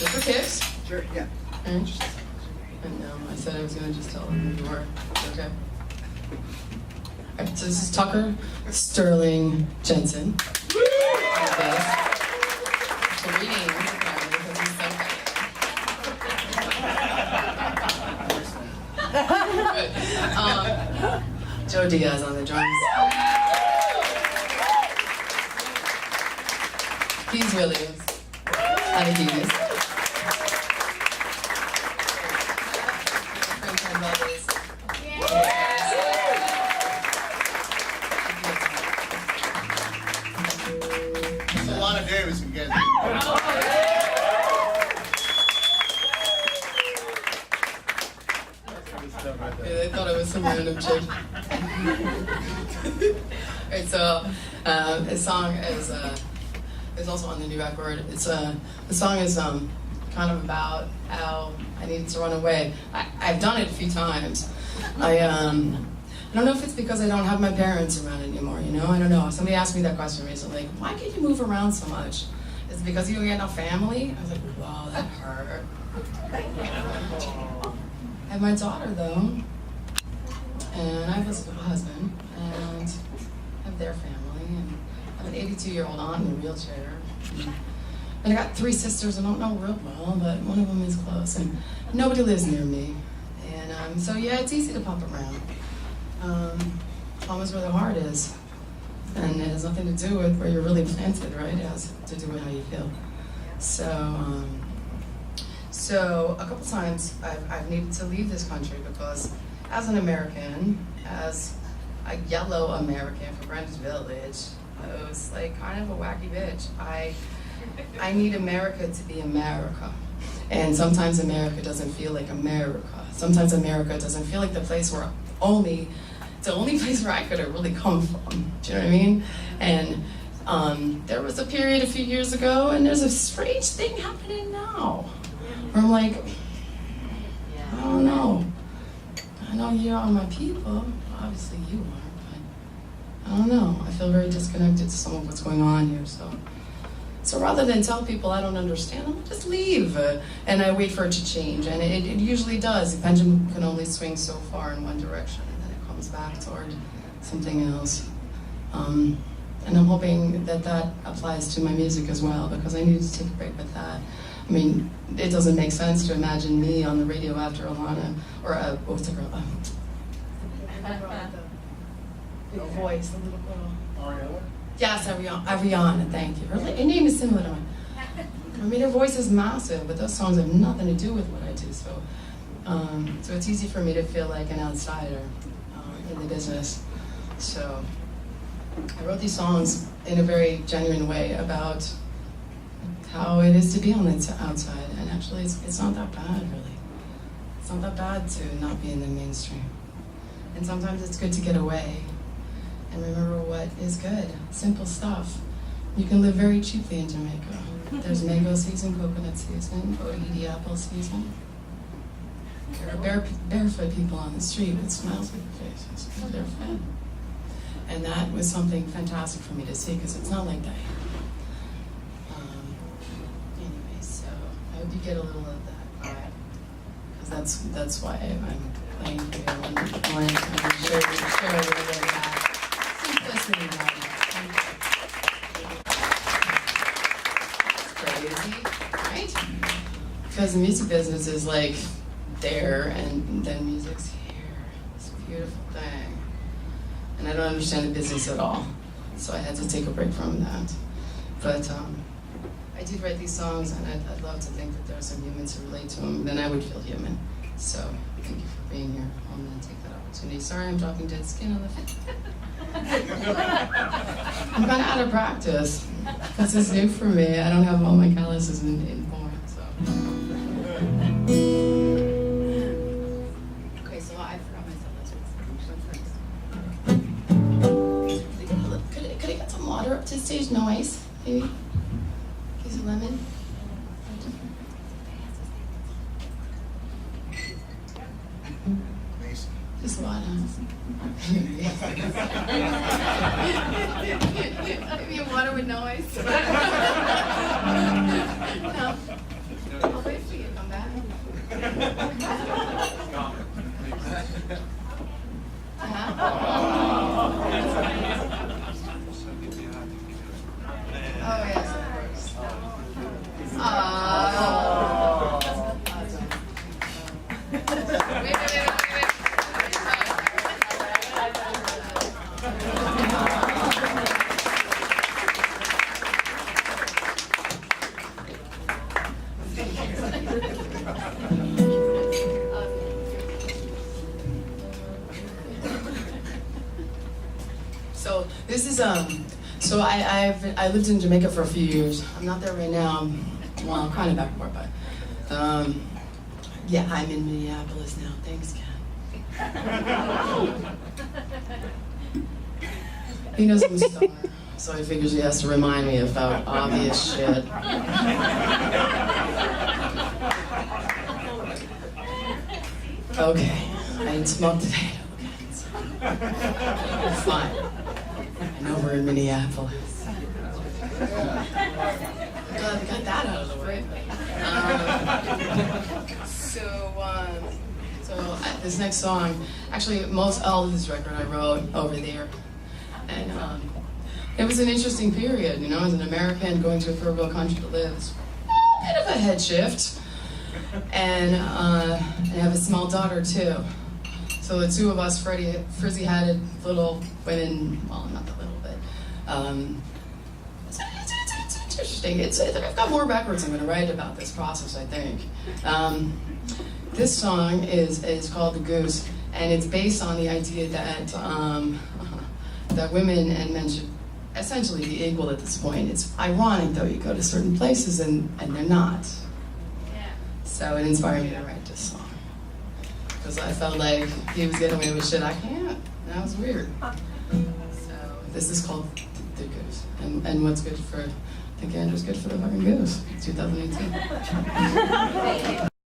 Just for kicks? Sure, yeah. And I said I was going to just tell them who you were. Okay. All right, so this is Tucker Sterling Jensen. Yes. For reading, apparently, because he's so good. Joe Diaz on the drums. He's really is. I think he is. Ken Valdez. It's Alana Davis again. Yeah, they thought it was some random chick. Alright, so his song is also on the new record. The song is kind of about how I needed to run away. I've done it a few times. I don't know if it's because I don't have my parents around anymore, you know? I don't know. Somebody asked me that question recently, like, why can you move around so much? Is it because you don't get no family? I was like, wow, that hurt. I have my daughter, though, and I have a husband, and I have their family, and I have an 82-year-old aunt in a wheelchair. And I got 3 sisters I don't know real well, but one of them is close, and nobody lives near me. And so, yeah, it's easy to pop around. Home is where the heart is, and it has nothing to do with where you're really planted, right? It has to do with how you feel. So a couple times I've needed to leave this country because as an American, as a yellow American from Greenwich Village, I was like kind of a wacky bitch. I need America to be America. And sometimes America doesn't feel like America. Sometimes America doesn't feel like the place where the only place where I could have really come from. Do you know what I mean? And there was a period a few years ago, and there's a strange thing happening now. Where I'm like, I don't know. I know you are my people. Obviously you are, but I don't know. I feel very disconnected to some of what's going on here. So rather than tell people I don't understand, I'm just leave. And I wait for it to change. And it usually does. The pendulum can only swing so far in one direction, and then it comes back toward something else. And I'm hoping that applies to my music as well, because I need to take a break with that. I mean, it doesn't make sense to imagine me on the radio after Alana, or what's her girl? Big voice, the little girl. Ariana? Yes, Ariana, thank you. Her name is similar to mine. I mean, her voice is massive, but those songs have nothing to do with what I do. So it's easy for me to feel like an outsider in the business. So I wrote these songs in a very genuine way about how it is to be on the outside, and actually it's not that bad, really. It's not that bad to not be in the mainstream. And sometimes it's good to get away and remember what is good. Simple stuff. You can live very cheaply in Jamaica. There's mango season, coconut season, OED apple season. There are barefoot people on the street with smiles on their faces because they're fed. And that was something fantastic for me to see, because it's not like that here. Anyway, so I hope you get a little of that, because that's why I'm playing for you, and share a little bit of that. Simplicity, it's crazy, right? Because the music business is like there, and then music's here. It's a beautiful thing. And I don't understand the business at all, so I had to take a break from that. But I did write these songs, and I'd love to think that there are some humans who relate to them, then I would feel human. So thank you for being here. I'm going to take that opportunity. Sorry I'm dropping dead skin on the face. I'm kind of out of practice. This is new for me. I don't have all my calluses in form, so. Okay, so I forgot myself. Could I get some water up to the stage? No ice, maybe? Piece of lemon? Just water. Maybe water with no ice. No. is so I lived in Jamaica for a few years. I'm not there right now. Well, I'm kind of back more, but yeah, I'm in Minneapolis now. Thanks, Ken. He knows I'm a star, so he figures he has to remind me about obvious shit. Okay, I didn't smoke today. Okay, fine. I know we're in Minneapolis. Glad we got that out of the way. This next song, actually, all of this record I wrote over there, and it was an interesting period. You know, as an American going to a third world country to live, it's a bit of a head shift, and I have a small daughter too. So the two of us, Frizzy had little women, well, not that little, but it's interesting. I've got more records I'm going to write about this process, I think. This song is called The Goose, and it's based on the idea that that women and men should essentially be equal at this point. It's ironic, though, you go to certain places and they're not. Yeah. So it inspired me to write this song. Because I felt like he was getting away with shit I can't. That was weird. So this is called The Goose. And what's good for, I think Andrew's good for the fucking goose. 2018.